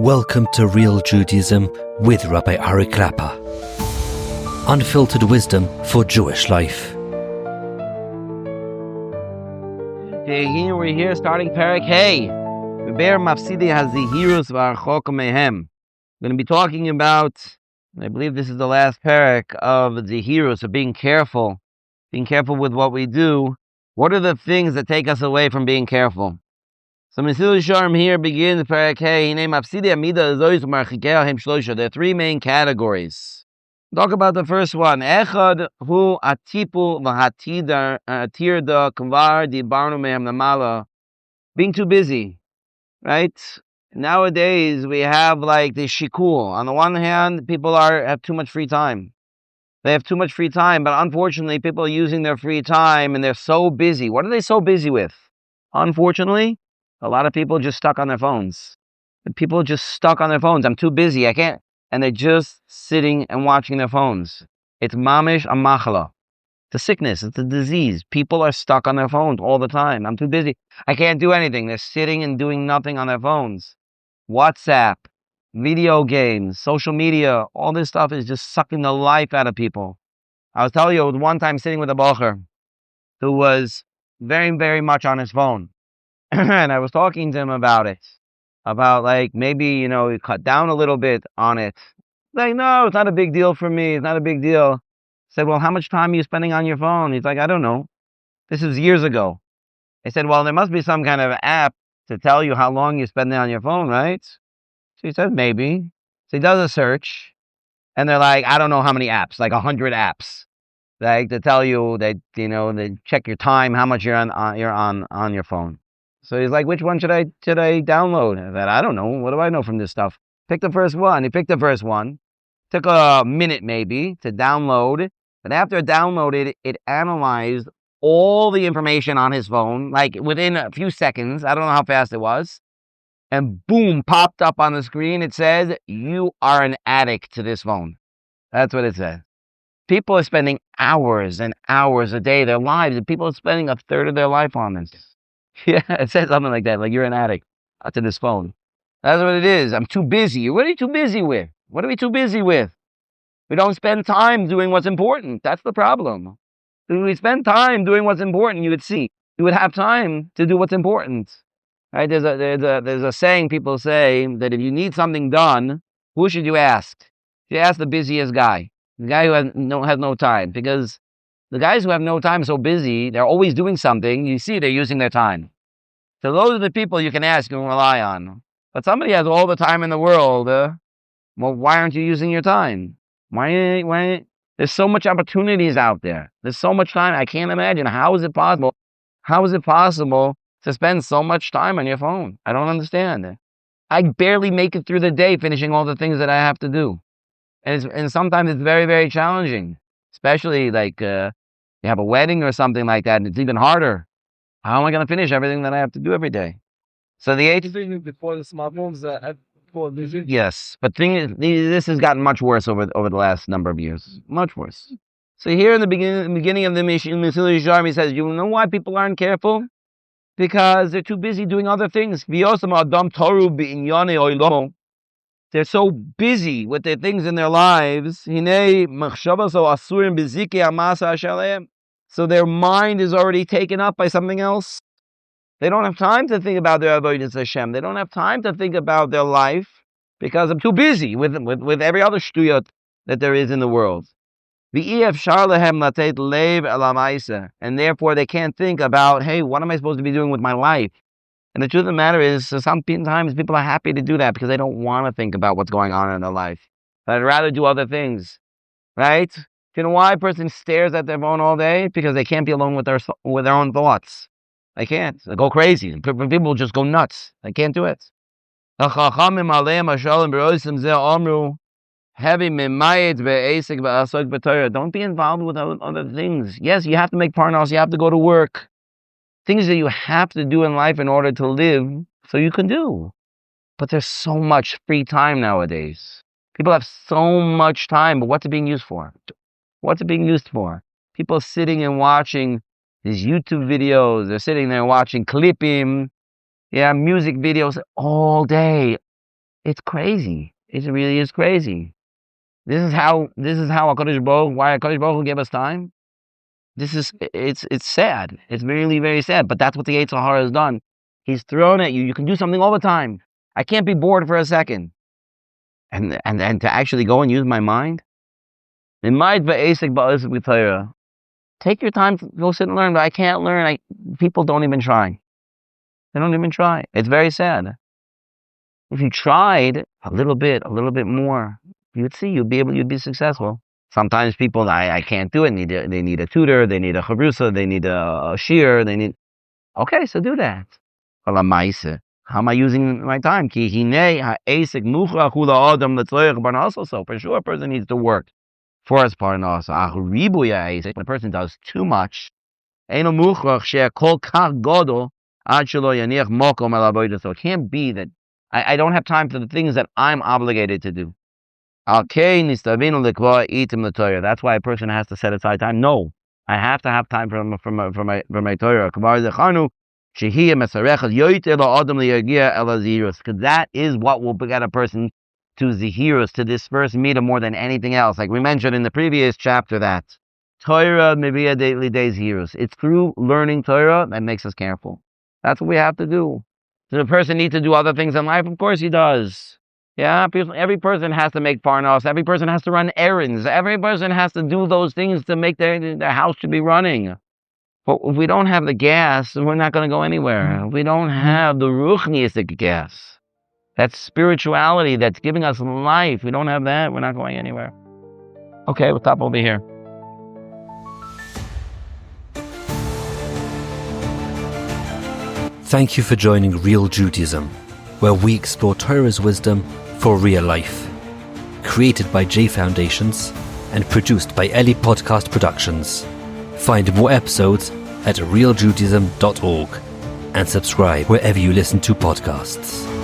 Welcome to Real Judaism with Rabbi Ari Klapper. Unfiltered wisdom for Jewish life. We're here starting Perek Hey. We're going to be talking about, I believe this is the last Perek of Zehirus, of being careful with what we do. What are the things that take us away from being careful? So Mesil Sharm here begins Perek Hey. There are three main categories. Talk about the first one. Echad hu atipul v'hatir da kvar dibarnu mehem namala. Being too busy, right? Nowadays we have like the shikul. On the one hand, people have too much free time. They have too much free time, but unfortunately, people are using their free time and they're so busy. What are they so busy with? Unfortunately, a lot of people just stuck on their phones. People just stuck on their phones. I'm too busy. I can't. And they're just sitting and watching their phones. It's mamish a machala. It's a sickness. It's a disease. People are stuck on their phones all the time. I'm too busy. I can't do anything. They're sitting and doing nothing on their phones. WhatsApp, video games, social media, all this stuff is just sucking the life out of people. I was telling you, I was one time sitting with a bocher who was very, very much on his phone. And I was talking to him about it. About like, maybe, you cut down a little bit on it. Like, no, it's not a big deal for me. It's not a big deal. I said, well, how much time are you spending on your phone? He's like, I don't know. This is years ago. I said, well, there must be some kind of app to tell you how long you're spending on your phone, right? So he said, maybe. So he does a search. And they're like, I don't know how many apps, like 100 apps. Like to tell you that, they check your time, how much you're on your phone. So he's like, which one should I download? I said, I don't know. What do I know from this stuff? Pick the first one. He picked the first one. Took a minute maybe to download. But after it downloaded, it analyzed all the information on his phone, like within a few seconds. I don't know how fast it was. And boom, popped up on the screen. It says, you are an addict to this phone. That's what it says. People are spending hours and hours a day, their lives, and people are spending a third of their life on this. Yeah, it says something like that, like you're an addict to this phone. That's what it is. I'm too busy. What are you too busy with? What are we too busy with? We don't spend time doing what's important. That's the problem. If we spend time doing what's important, you would see. You would have time to do what's important. Right? There's a saying people say that if you need something done, who should you ask? You ask the busiest guy. The guy who has no time. Because the guys who have no time, so busy, they're always doing something. You see, they're using their time. So those are the people you can ask and rely on. But somebody has all the time in the world. Well, why aren't you using your time? Why? There's so much opportunities out there. There's so much time. I can't imagine. How is it possible? How is it possible to spend so much time on your phone? I don't understand. I barely make it through the day finishing all the things that I have to do. And sometimes it's very, very challenging. Especially like you have a wedding or something like that, and it's even harder. How am I going to finish everything that I have to do every day? So the eighth... Before the smartphones, Yes, but this has gotten much worse over the last number of years. Much worse. So here in the beginning of the Mesil Sharm, he says, you know why people aren't careful? Because they're too busy doing other things. They're so busy with their things in their lives. So their mind is already taken up by something else. They don't have time to think about their avodas Hashem. They don't have time to think about their life because I'm too busy with every other shtuyot that there is in the world. And therefore they can't think about, hey, what am I supposed to be doing with my life? And the truth of the matter is, sometimes people are happy to do that because they don't want to think about what's going on in their life. But I'd rather do other things, right? Do you know why a person stares at their phone all day? Because they can't be alone with their own thoughts. They can't. They go crazy. People just go nuts. They can't do it. Don't be involved with other things. Yes, you have to make parnos. You have to go to work. Things that you have to do in life in order to live, so you can do. But there's so much free time nowadays. People have so much time, but what's it being used for? What's it being used for? People are sitting and watching these YouTube videos. They're sitting there watching clipping, music videos all day. It's crazy. It really is crazy. This is how HaKadosh Baruch, why HaKadosh Baruch Hu gave us time. It's sad. It's really, very sad. But that's what the Yetzer Hara has done. He's thrown at you. You can do something all the time. I can't be bored for a second. And to actually go and use my mind. Take your time to go sit and learn, but I can't learn. People don't even try. They don't even try. It's very sad. If you tried a little bit more, you would see you'd be successful. Sometimes people, I can't do it. They need a tutor. They need a chavrusa. They need a shir. Okay, so do that. How am I using my time? So for sure, a person needs to work for his parnasa. When a person does too much, so it can't be that I don't have time for the things that I'm obligated to do. That's why a person has to set aside time. No, I have to have time for my Torah. Because that is what will get a person to zihirus, to this first meter more than anything else. Like we mentioned in the previous chapter, that Torah mevia daily days zihirus. It's through learning Torah that makes us careful. That's what we have to do. Does a person need to do other things in life? Of course he does. Yeah, every person has to make parnos. Every person has to run errands. Every person has to do those things to make their house to be running. But if we don't have the gas, we're not going to go anywhere. If we don't have the ruchniistic gas, that spirituality that's giving us life, we don't have that, we're not going anywhere. Okay, we'll stop over here. Thank you for joining Real Judaism, where we explore Torah's wisdom for real life. Created by J Foundations and produced by Eli Podcast Productions. Find more episodes at realjudaism.org and subscribe wherever you listen to podcasts.